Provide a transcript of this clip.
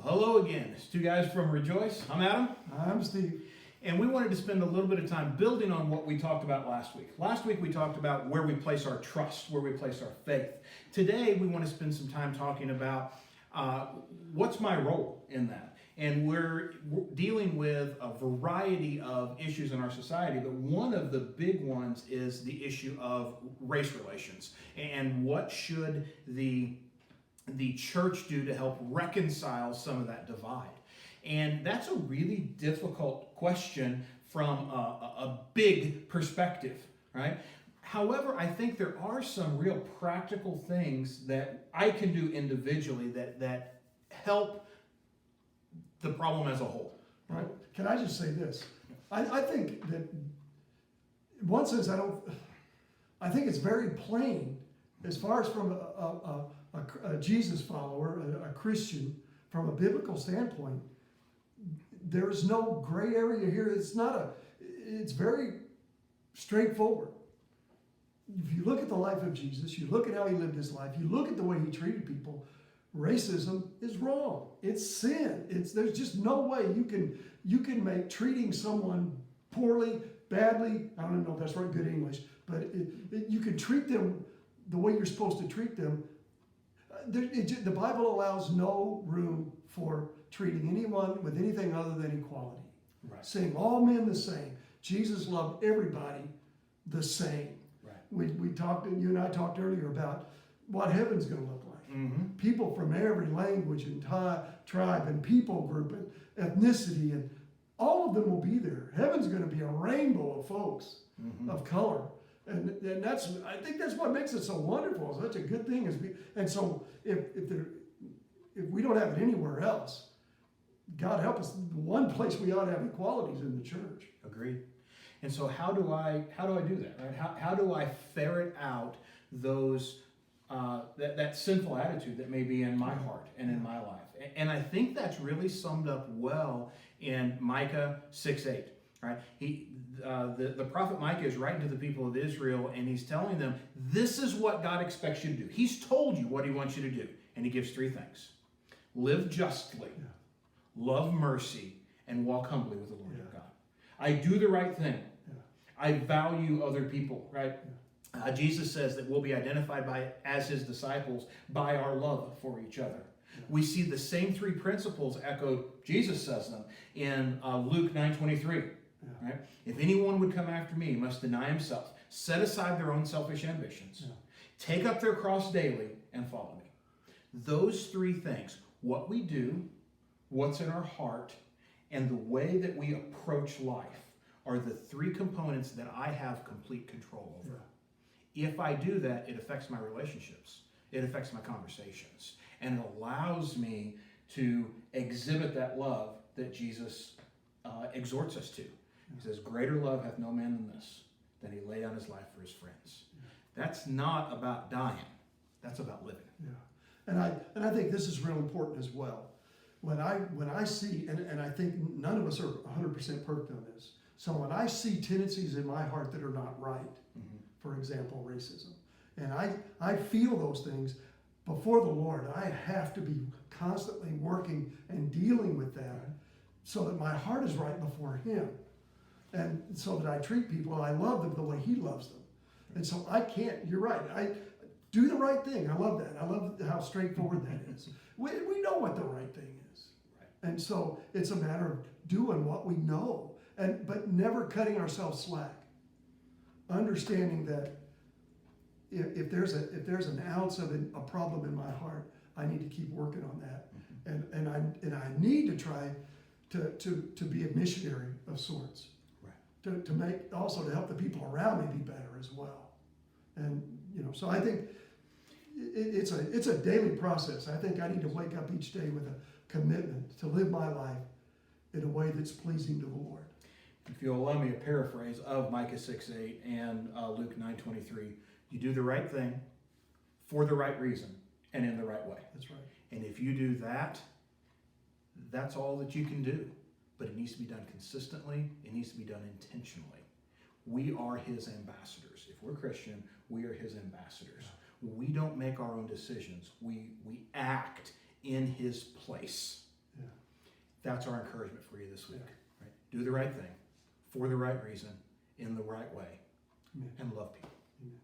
Well, hello again. It's two guys from Rejoice. I'm Adam. I'm Steve. And we wanted to spend a little bit of time building on what we talked about last week. Last week we talked about where we place our trust, where we place our faith. Today we want to spend some time talking about what's my role in that. And we're dealing with a variety of issues in our society, but one of the big ones is the issue of race relations. And what should the church do to help reconcile some of that divide? And that's a really difficult question from a big perspective, right? However, I think there are some real practical things that I can do individually that help the problem as a whole. Right. Can I just say this? I think that in one sense, I think it's very plain as far as from a Jesus follower, a Christian, from a biblical standpoint. There's no gray area here. It's very straightforward. If you look at the life of Jesus, you look at how he lived his life, you look at the way he treated people, racism is wrong. It's sin. There's just no way you can make treating someone poorly, badly, I don't even know if that's right, good English, but you can treat them the way you're supposed to treat them. The Bible allows no room for treating anyone with anything other than equality. Right. Saying all men the same. Jesus loved everybody the same. Right. You and I talked earlier about what heaven's going to look like. Mm-hmm. People from every language and tribe and people group and ethnicity, and all of them will be there. Heaven's going to be a rainbow of folks of color. And I think that's what makes it so wonderful. It's such a good thing. And so if we don't have it anywhere else, God help us, the one place we ought to have equality is in the church. Agreed. And so how do I do that? Right? How do I ferret out those that sinful attitude that may be in my heart and in my life? And I think that's really summed up well in Micah 6:8. Right? The prophet Micah is writing to the people of Israel, and he's telling them, this is what God expects you to do. He's told you what he wants you to do. And he gives three things. Live justly, love mercy, and walk humbly with the Lord your God. I do the right thing. I value other people, right? Jesus says that we'll be identified as his disciples by our love for each other. We see the same three principles echoed, Jesus says them, in Luke 9:23. Right? If anyone would come after me, he must deny himself, set aside their own selfish ambitions, take up their cross daily, and follow me. Those three things, what we do, what's in our heart, and the way that we approach life are the three components that I have complete control over. If I do that, it affects my relationships. It affects my conversations. And it allows me to exhibit that love that Jesus exhorts us to. He says, greater love hath no man than this, than he lay down his life for his friends. That's not about dying. That's about living. Yeah. And I think this is real important as well. When I see, and I think none of us are 100% perfect on this, so when I see tendencies in my heart that are not right, for example, racism, and I feel those things before the Lord, I have to be constantly working and dealing with that so that my heart is right before him. And so that I treat people, I love them the way he loves them. And so I can't, you're right, I do the right thing. I love that. I love how straightforward that is. We know what the right thing is. Right. And so it's a matter of doing what we know, but never cutting ourselves slack. Understanding that if there's an ounce of a problem in my heart, I need to keep working on that. And I need to try to be a missionary of sorts. To make, also to help the people around me be better as well. And so I think it's a daily process. I think I need to wake up each day with a commitment to live my life in a way that's pleasing to the Lord. If you'll allow me a paraphrase of Micah 6:8 and Luke 9:23, you do the right thing for the right reason and in the right way. That's right. And if you do that, that's all that you can do. But it needs to be done consistently. It needs to be done intentionally. We are his ambassadors. If we're Christian, we are his ambassadors. We don't make our own decisions. We act in his place. That's our encouragement for you this week. Yeah. Right? Do the right thing, for the right reason, in the right way, Amen. and love people. Amen.